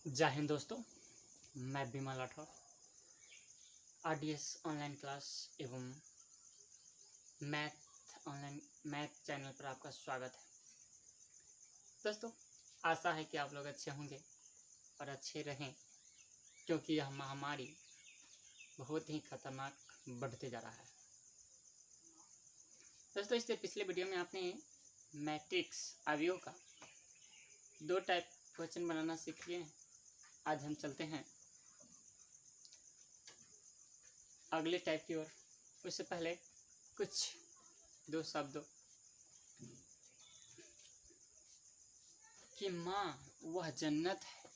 जय हिंद दोस्तों, मैं Bimal Rathore. RDS online class एवं मैथ चैनल पर आपका स्वागत है। दोस्तों, आशा है कि आप लोग अच्छे होंगे और अच्छे रहें, क्योंकि यह महामारी बहुत ही खतरनाक बढ़ते जा रहा है। दोस्तों, इससे पिछले वीडियो में आपने मैट्रिक्स अवयव का 2 टाइप क्वेश्चन बनाना सीख लिए हैं। आज हम चलते हैं अगले टाइप की ओर। उससे पहले कुछ 2 शब्द कि माँ वह जन्नत है,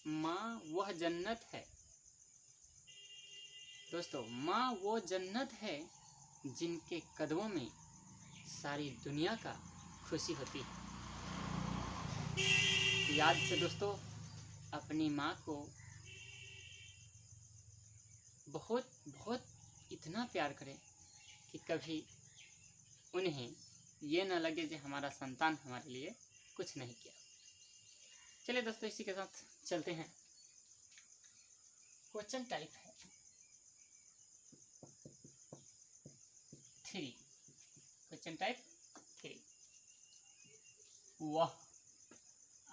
माँ वह जन्नत है। दोस्तों, माँ वो जन्नत है जिनके कदमों में सारी दुनिया का खुशी होती है। याद से दोस्तों अपनी माँ को बहुत बहुत इतना प्यार करें कि कभी उन्हें ये न लगे कि हमारा संतान हमारे लिए कुछ नहीं किया। चलिए दोस्तों, इसी के साथ चलते हैं। क्वेश्चन टाइप है 3। Question type 3। वह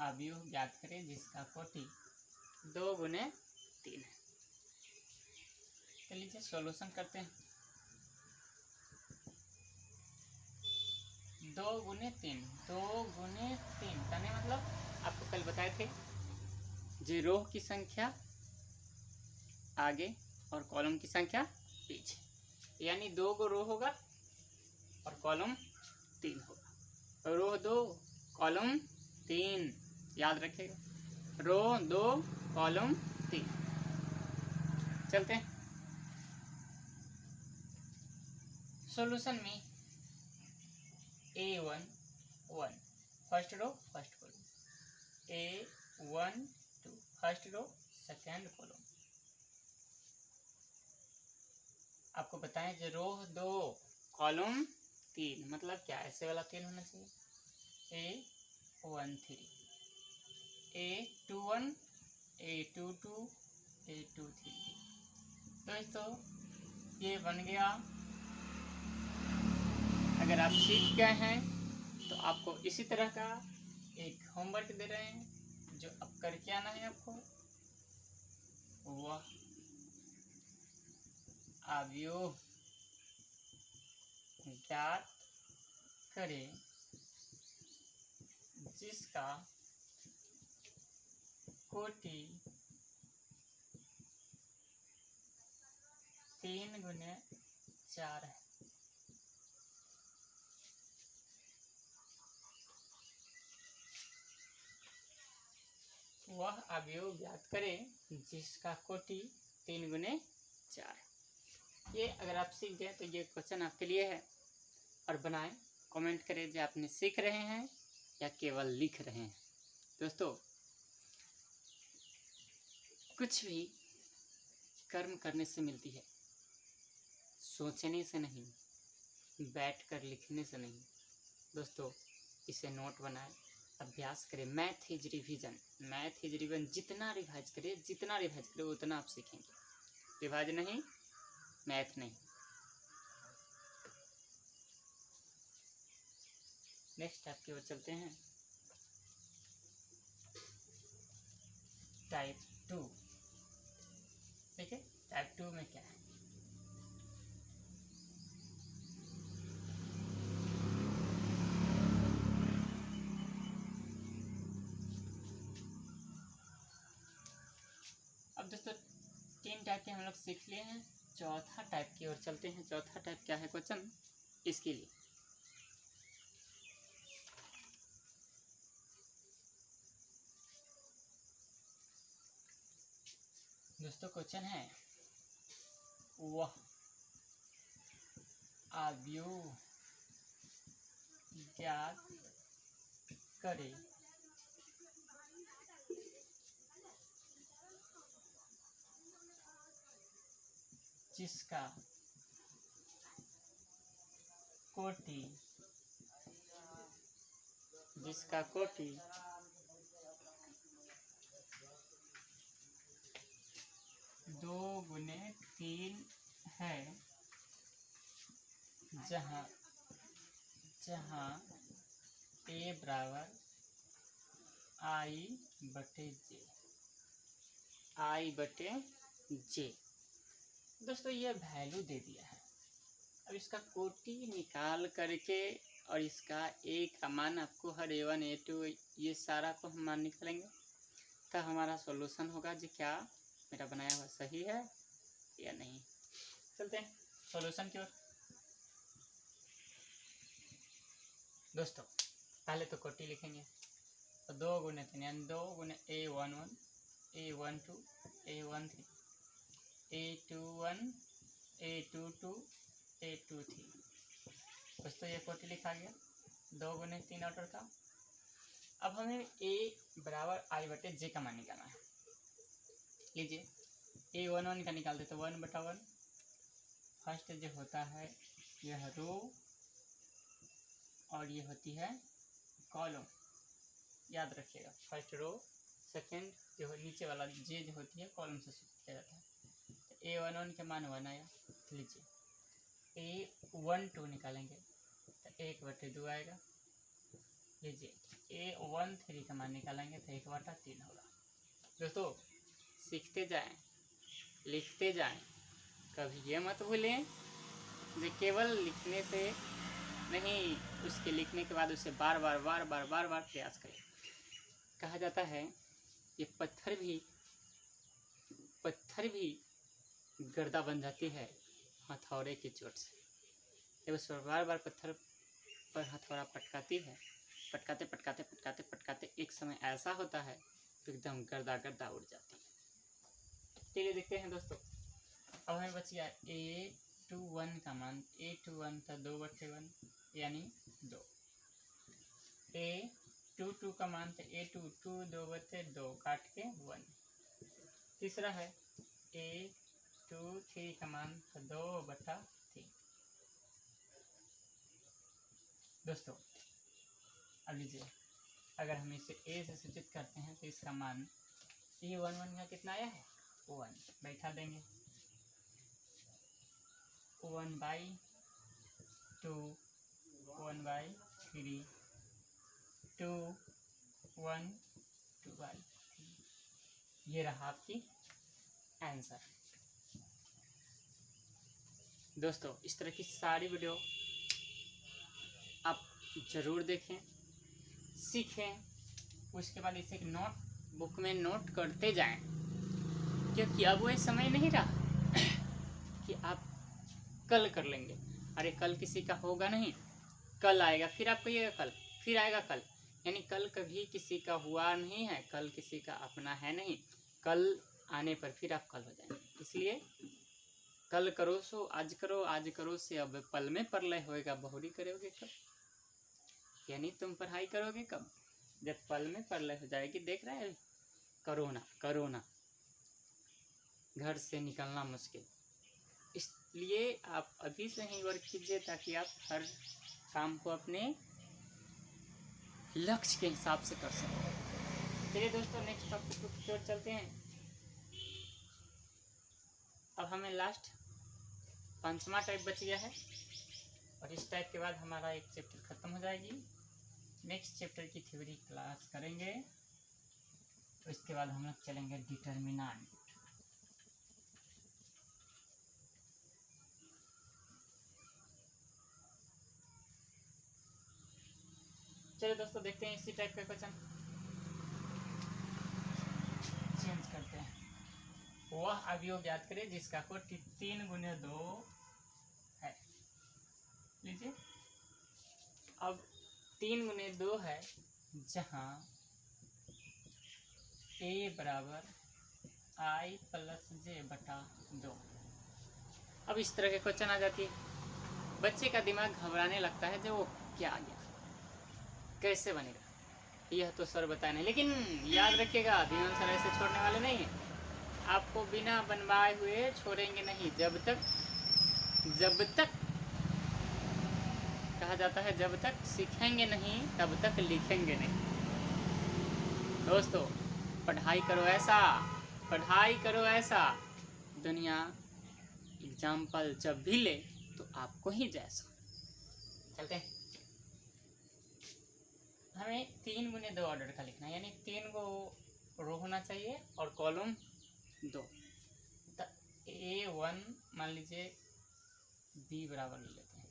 अवयव ज्ञात करें जिसका कोटि 2 गुने 3 है। चलिए सॉल्यूशन करते हैं। 2 गुने 3 कहने मतलब आपको कल बताए थे जो रो की संख्या आगे और कॉलम की संख्या पीछे, यानी 2 को रो होगा और कॉलम 3 होगा। रो 2 कॉलम 3, याद रखेगा। Row 2 column 3। चलते हैं सॉल्यूशन में। A1 1 first row first column, A1 2 first row second column. आपको बताएं जो रो 2 कॉलम 3 मतलब क्या, ऐसे वाला 3 होना चाहिए। A1 3, A21 A22 A23। दोस्तों ये बन गया। अगर आप सीख गए हैं तो आपको इसी तरह का एक होमवर्क दे रहे हैं जो अब करके आना है। आपको वह अवयव ज्ञात करें जिसका कोटि 3 गुने 4 है। वह अवयव ज्ञात करें जिसका कोटि 3 गुने 4 है। ये अगर आप सीख गए तो ये क्वेश्चन आपके लिए है। और बनाएं, कमेंट करें जो आपने सीख रहे हैं या केवल लिख रहे हैं। दोस्तों, कुछ भी कर्म करने से मिलती है, सोचने से नहीं, बैठकर लिखने से नहीं। दोस्तों, इसे नोट बनाएं, अभ्यास करें। Math is revision. जितना रिवाइज करें उतना आप सीखेंगे। रिवाइज नहीं, मैथ नहीं। नेक्स्ट टाइप की ओर चलते हैं। टाइप 2। देखिए टाइप 2 में क्या है। अब दोस्तों 3 टाइप के हम लोग सीख लिए हैं। चौथा टाइप की ओर चलते हैं। चौथा टाइप क्या है क्वेश्चन, इसके लिए दोस्तों क्वेश्चन है वह अवयव ज्ञात करे जिसका कोटि 3 जहाँ जहाँ ए बराबर आई बटे जे, आई बटे जे। दोस्तों ये वैल्यू दे दिया है। अब इसका कोटि निकाल करके और इसका ए का मान आपको हर A1 A2 ये सारा को हम मान निकालेंगे, तब हमारा सॉल्यूशन होगा जी क्या मेरा बनाया हुआ सही है या नहीं। चलते हैं सॉल्यूशन की ओर। दोस्तों पहले तो कोटि लिखेंगे, तो 2 गुने 3 यानी 2 गुने A11 A12 A13 A21 A22 A23। दोस्तों ये कोटि लिखा गया 2 गुने 3 ऑर्डर का। अब हमें A बराबर आई बटे जे का मान निकालना है। लीजिए A11 का निकालते तो 1/1 फर्स्ट जो होता है यह रो और ये होती है कॉलम, याद रखिएगा। फर्स्ट रो सेकंड जो नीचे वाला जे जो होती है कॉलम से शुरू किया जाता है। तो A11 के मान 1 आया। लीजिए A12 निकालेंगे तो 1/2 आएगा। लीजिए A13 का मान निकालेंगे तो 1/3 होगा। दोस्तों सीखते जाएं, लिखते जाएं, कभी ये मत भूलें जो केवल लिखने से नहीं, उसके लिखने के बाद उसे बार बार प्रयास करें। कहा जाता है ये पत्थर भी गर्दा बन जाती है हथौड़े की चोट से। जब उस पर बार पत्थर पर हथौड़ा पटकाती है, पटकाते एक समय ऐसा होता है तो एकदम गर्दा उड़ जाती है। चलिए देखते हैं दोस्तों। अब हमें बच गया A21 का मान। A21 था 2/1 यानी 2। A22 का मान था A22 2/2 काट के 1। तीसरा है A23 का मान था 2/3। दोस्तों अब लीजिए, अगर हम इसे A से सूचित करते हैं तो इसका मान A11 का कितना आया है 1। बैठा देंगे 1/2 1/3 2 1 2/3। ये रहा आपकी आंसर। दोस्तों इस तरह की सारी वीडियो आप ज़रूर देखें, सीखें, उसके बाद इसे नोट बुक में नोट करते जाएं, क्योंकि अब वह समय नहीं रहा कि आप कल कर लेंगे। अरे कल किसी का होगा नहीं, कल आएगा, फिर आप कहिएगा कल, फिर आएगा कल, यानी कल कभी किसी का हुआ नहीं है, कल किसी का अपना है नहीं। कल आने पर फिर आप कल हो जाएंगे। इसलिए कल करो सो आज करो, आज करो से अब पल में परलय होएगा, बहुरी करोगे कब, यानी तुम पढ़ाई करोगे कब, जब पल में परलय हो जाएगी। देख रहे हैं कोरोना, घर से निकलना मुश्किल, इसलिए आप अभी से ही वर्क कीजिए ताकि आप हर काम को अपने लक्ष्य के हिसाब से कर सकें। चलिए दोस्तों नेक्स्ट टॉपिक की ओर चलते हैं। अब हमें लास्ट 5वां टाइप बच गया है और इस टाइप के बाद हमारा एक चैप्टर खत्म हो जाएगी। नेक्स्ट चैप्टर की थ्योरी क्लास करेंगे, तो इसके बाद हम लोग चलेंगे डिटर्मिनेंट। चलिए दोस्तों देखते हैं इसी टाइप का क्वेश्चन। चेंज करते हैं। वह अवयव ज्ञात करें जिसका कोटि 3 × 2 है। लीजिए अब 3 × 2 है, जहां A बराबर I + J/2। अब इस तरह के क्वेश्चन आ जाती है, बच्चे का दिमाग घबराने लगता है जो वो क्या आ गया, कैसे बनेगा, यह तो सर बताए नहीं। लेकिन याद रखिएगा विनोद सर ऐसे छोड़ने वाले नहीं हैं, आपको बिना बनवाए हुए छोड़ेंगे नहीं। जब तक कहा जाता है जब तक सीखेंगे नहीं तब तक लिखेंगे नहीं। दोस्तों पढ़ाई करो ऐसा, दुनिया एग्जाम्पल जब भी ले तो आपको ही जैसा। चलते हैं। हमें 3 गुने 2 ऑर्डर का लिखना है, यानी 3 को रो होना चाहिए और कॉलम 2। तो A1 मान लीजिए B बराबर ले लेते हैं,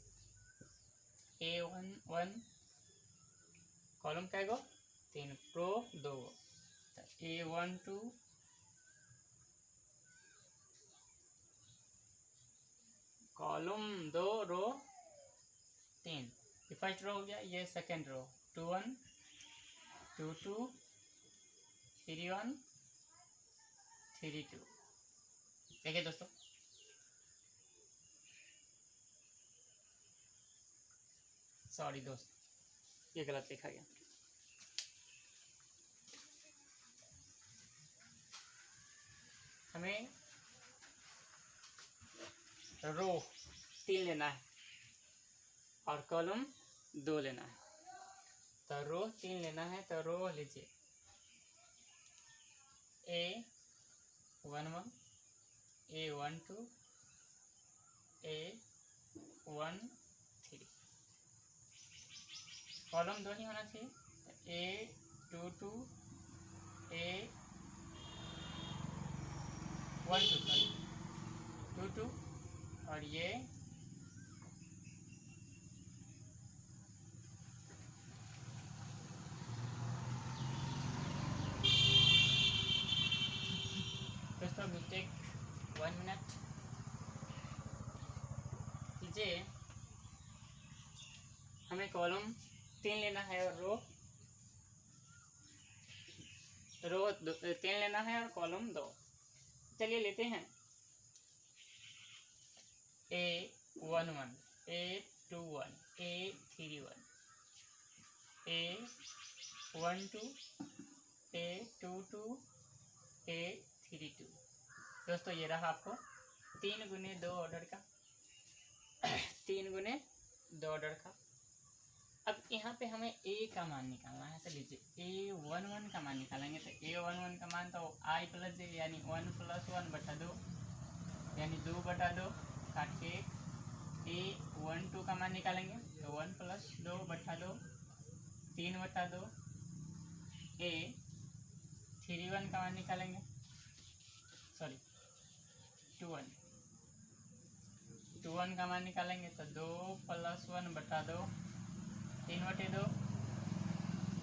A1 1 कॉलम क्या गो 3, रो 2, तो A1 2 कॉलम 2 रो 3। ये फर्स्ट रो हो गया, ये सेकेंड रो 2 1 2 2 3 1 3 2। देखिए दोस्तों, सॉरी दोस्त, ये गलत लिखा गया। हमें रो 3 लेना है और कॉलम 2 लेना है। तो रो 3 लेना है तो रो लीजिए A1 1 A1 2 A1 3, कॉलम 2 ही होना चाहिए, A2 2 A1 2 सॉरी 2 2 और ये दोस्तों विल टेक 1 मिनट। लीजिए हमें कॉलम 3 लेना है और रो 3 लेना है और कॉलम 2। चलिए लेते हैं A1 1 A2 1 A3 1 A1 2 A2 2 A3 2। दोस्तों ये रहा आपको 3 गुने 2 ऑर्डर का 3 गुने 2 ऑर्डर का। अब यहाँ पे हमें A का मान निकालना है, तो लीजिए A1 1 का मान निकालेंगे। तो A1 1 का मान तो I प्लस J यानी 1 + 1 बटा 2 यानी 2 बटा 2 काट के A1 2 का मान निकालेंगे तो 1 + 2 बटा 2 3 बटा 2। A3 1 का मान निकालेंगे, सॉरी 2 1 का मान निकालेंगे तो 2 + 1 बटा 2 3 बटे 2।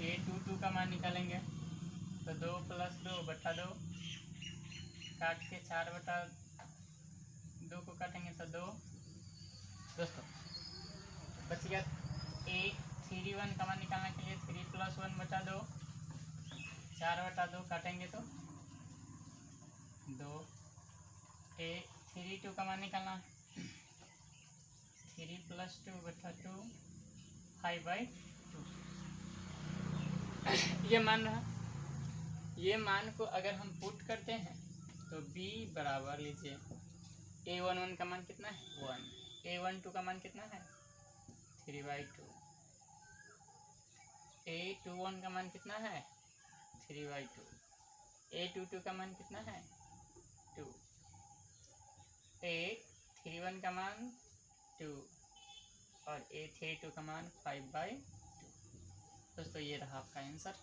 A2 2 का मान निकालेंगे तो 2 + 2 बटा 2 काट के 4 बटा 2 को काटेंगे तो 2। दोस्तों बच गया A3 1 का मान निकालने के लिए 3 + 1 बटा 2 4 बटा 2 काटेंगे तो 2। A3 2 का मान निकालना 3 + 2 बटा 2 5/2 ये मान रहा। ये मान को अगर हम पुट करते हैं तो B बराबर लीजिए A1 1 का मान कितना है 1, A1 2 का मान कितना है 3/2, A2 1 का मान कितना है 3/2, A2 2 का मान कितना है 2, A3 1 का मान 2 और A3 2 का मान 5/2। दोस्तों ये रहा आपका आंसर।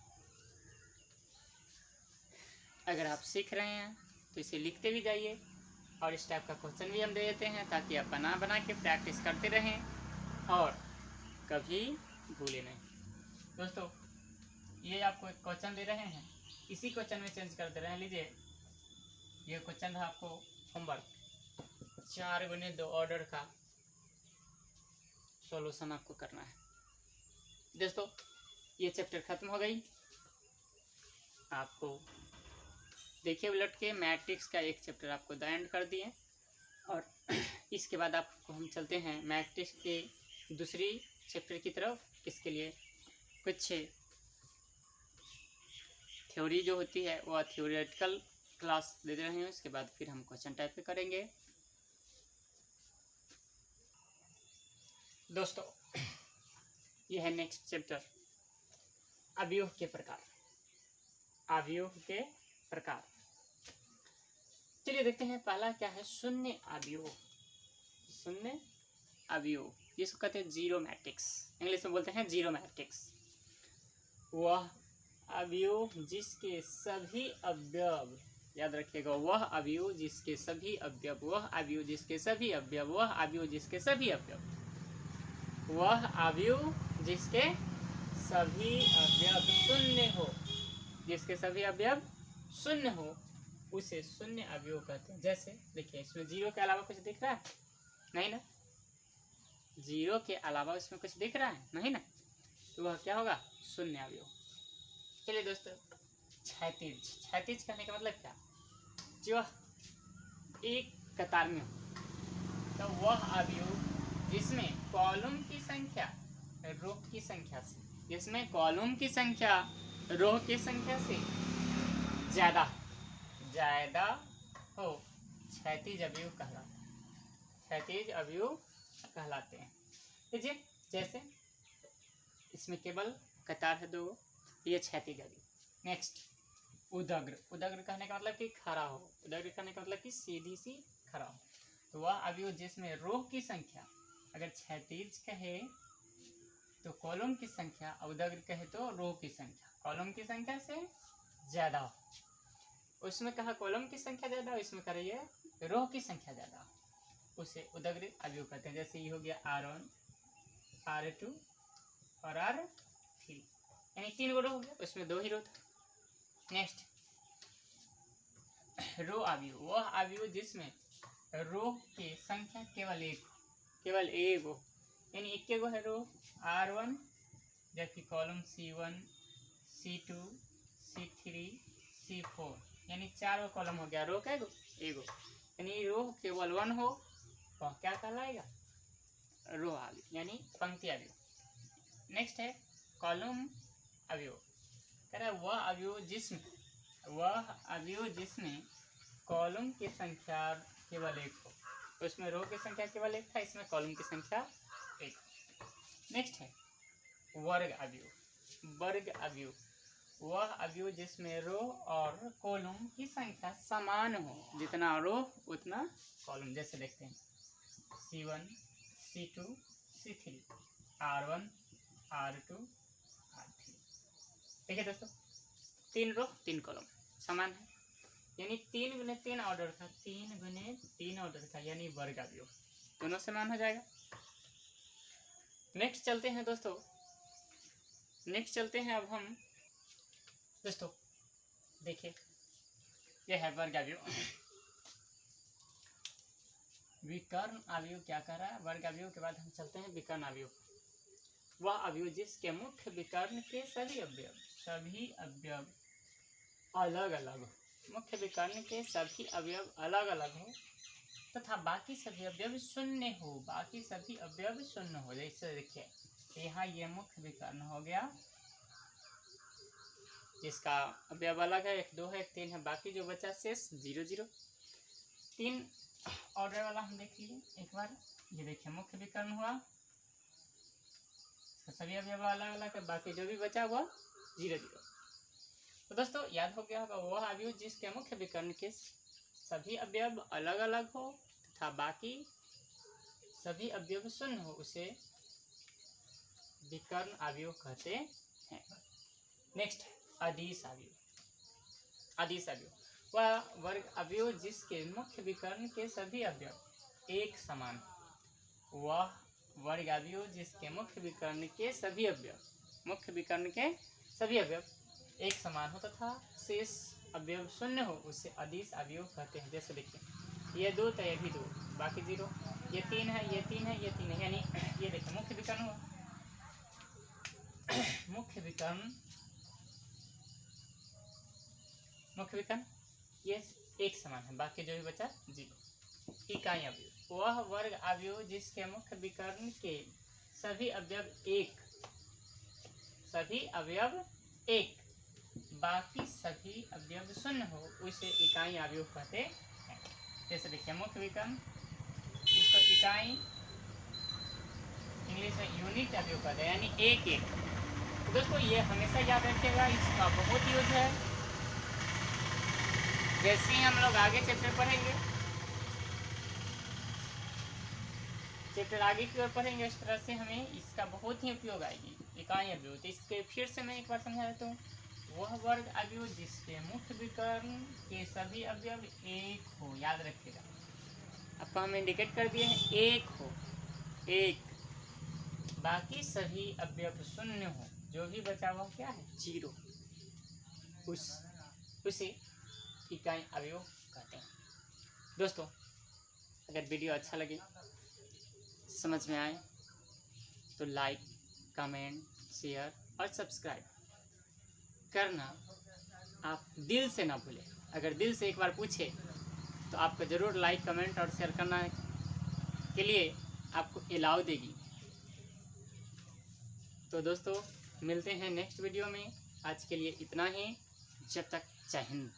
अगर आप सीख रहे हैं तो इसे लिखते भी जाइए और इस टाइप का क्वेश्चन भी हम दे देते हैं ताकि आप बना बना के प्रैक्टिस करते रहें और कभी भूलें नहीं। दोस्तों ये आपको एक क्वेश्चन दे रहे हैं, इसी क्वेश्चन में चेंज करते रहें। लीजिए ये क्वेश्चन था आपको होमवर्क, 4 गुने 2 ऑर्डर का सॉल्यूशन आपको करना है। दोस्तों ये चैप्टर खत्म हो गई। आपको देखिए उलट के मैट्रिक्स का एक चैप्टर आपको द एंड कर दिए और इसके बाद आपको हम चलते हैं मैट्रिक्स के दूसरी चैप्टर की तरफ। इसके लिए कुछ थ्योरी जो होती है वह थ्योरेटिकल क्लास दे रहे हैं, उसके बाद फिर हम क्वेश्चन टाइप पे करेंगे। दोस्तों यह है नेक्स्ट चैप्टर, अवयव के प्रकार। अवयव के प्रकार चलिए देखते हैं। पहला क्या है, शून्य अवयव। शून्य अवयव जिसको कहते हैं जीरो मैट्रिक्स, इंग्लिश में बोलते हैं जीरो मैट्रिक्स। वह अवयव जिसके सभी अवयव, याद रखिएगा, वह अवयव जिसके सभी अवयव, वह अवयव जिसके सभी अवयव, वह अवयव जिसके सभी अवयव, वह अवयव जिसके सभी अवयव शून्य हो, जिसके सभी अवयव शून्य हो, उसे शून्य अवयव कहते हैं। जैसे देखिए, इसमें जीरो के अलावा कुछ दिख रहा है? नहीं ना, जीरो के अलावा इसमें कुछ दिख रहा है? नहीं ना, तो वह क्या होगा? शून्य अवयव। चलिए दोस्तों, क्षैतिज, क्षैतिज कहने का मतलब क्या? जो एक कतार में हो, तो वह अवयव जिसमें कॉलम की संख्या रो की संख्या से, जिसमें कॉलम की संख्या रो की संख्या से ज्यादा हो, क्षैतिज अवयव कहलाते हैं। क्षैतिज अवयव कहलाते हैं। देखिए, जैसे इसमें केवल कतार है 2, ये क्षैतिज अवयव। नेक्स्ट, उदग्र, उदग्र कहने का मतलब कि खड़ा हो, उदग्र कहने का मतलब कि सीधी सी खड़ा हो। तो वह अवयव जिसमें रो की संख्या अगर क्षैतिज कहे तो कॉलम की संख्या, उदग्र कहे तो रो की संख्या कॉलम की संख्या से ज्यादा हो। उसमें कहा कॉलम की संख्या ज्यादा हो, इसमें करिए रो की संख्या ज्यादा हो, उसे उदग्र अवयव कहते हैं। जैसे ये हो गया R1, R2 और R3, यानी 3 रो हो गया, उसमें 2 ही रो था। नेक्स्ट, रो अवयव, वह अवयव जिसमें रो की संख्या केवल एक हो, यानी एक गो है रो R1, जबकि column C1, C2, C3, C4, यानी 4 गो कॉलम हो गया, रो का एगो, यानी रो केवल 1 हो तो क्या कहलाएगा? रो अवयव, यानी पंक्ति अवयव। नेक्स्ट है कॉलम अवयव, कह रहा है वह अवयव जिसमें कॉलम की संख्या केवल 1 हो, उसमें रो की संख्या केवल 1 था, इसमें कॉलम की संख्या 1। नेक्स्ट है वर्ग अवयव, वर्ग अवयव, वह अवयव जिसमें रो और कॉलम की संख्या समान हो, जितना रो उतना कॉलम। जैसे देखते हैं C1, C2, C3, R1, R2, R3। ठीक है दोस्तों, 3 रो 3 कॉलम समान है, यानी 3 गुने 3 ऑर्डर था, 3 गुने 3 ऑर्डर था, यानी वर्ग अवयव दोनों समान हो जाएगा। नेक्स्ट चलते हैं दोस्तों, नेक्स्ट चलते हैं अब हम दोस्तों, देखिए यह है वर्ग अवयव। विकर्ण अवयव क्या कर रहा है? वर्ग अवयव के बाद हम चलते हैं विकर्ण अवयव। वह अवयव जिसके मुख्य विकर्ण के सभी अवयव अलग अलग हो, मुख्य विकर्ण के सभी अवयव अलग अलग हो तथा बाकी सभी अवयव शून्य हो, बाकी सभी अवयव शून्य हो। जैसे देखिए, यहाँ ये मुख्य विकर्ण हो गया जिसका अवयव अलग है, 1 2 है, 1 3 है, बाकी जो बचा शेष 0 0। 3 ऑर्डर वाला हम देख लिए एक बार। ये देखिए मुख्य विकर्ण हुआ, तो सभी अवयव अलग अलग है, बाकी जो भी बचा हुआ 0 0। तो दोस्तों याद हो गया होगा, वह अवयव जिसके मुख्य विकर्ण के सभी अवयव अलग अलग हो तथा बाकी सभी अवयव शून्य हो, उसे विकर्ण अवयव कहते हैं। नेक्स्ट, अदिश अवयव। अदिश अवयव वह वर्ग अवयव जिसके मुख्य विकर्ण के सभी अवयव एक समान, वह वर्ग अवयव जिसके मुख्य विकर्ण के सभी अवयव एक समान हो तथा शेष अवयव शून्य हो, उसे अदिश अवयव कहते हैं। जैसे देखिए, ये 2 तो ये भी 2, बाकी 0, ये 3 है, ये 3 है, ये 3 है, यानी ये देखिए मुख्य विकर्ण हुआ, मुख्य विकर्ण ये एक समान है, बाकी जो भी बचा 0। इकाई अवयव, वह वर्ग अवयव जिसके मुख्य विकर्ण के सभी अवयव एक बाकी सभी अवयव शून्य हो, उसे इकाई अवयव कहते हैं। जैसे देखिए मुख्य विकर्ण, इसको इकाई इंग्लिश में यूनिट अवयव कहते हैं, यानी 1 1। तो दोस्तों ये हमेशा याद रखिएगा, इसका बहुत यूज है। जैसे ही हम लोग आगे चैप्टर पढ़ेंगे, चैप्टर आगे की ओर पढ़ेंगे, इस तरह से हमें इसका बहुत ही उपयोग आएगी। इकाई अवयव, तो इसके फिर से मैं एक बार समझा देता हूँ। वह वर्ग अवयव जिसके मुख्य विकर्ण के सभी अवयव एक हो, याद रखिएगा, आपको हम इंडिकेट कर दिए हैं, एक हो, एक, बाकी सभी अवयव शून्य हो, जो भी बचा हुआ क्या है, जीरो, उसे इकाई अवयव कहते हैं। दोस्तों, अगर वीडियो अच्छा लगे, समझ में आए, तो लाइक, कमेंट, शेयर और सब्सक्राइब करना आप दिल से ना भूलें। अगर दिल से एक बार पूछे तो आपको ज़रूर लाइक, कमेंट और शेयर करना के लिए आपको अलाउ देगी। तो दोस्तों, मिलते हैं नेक्स्ट वीडियो में। आज के लिए इतना ही। जब तक, जय हिंद।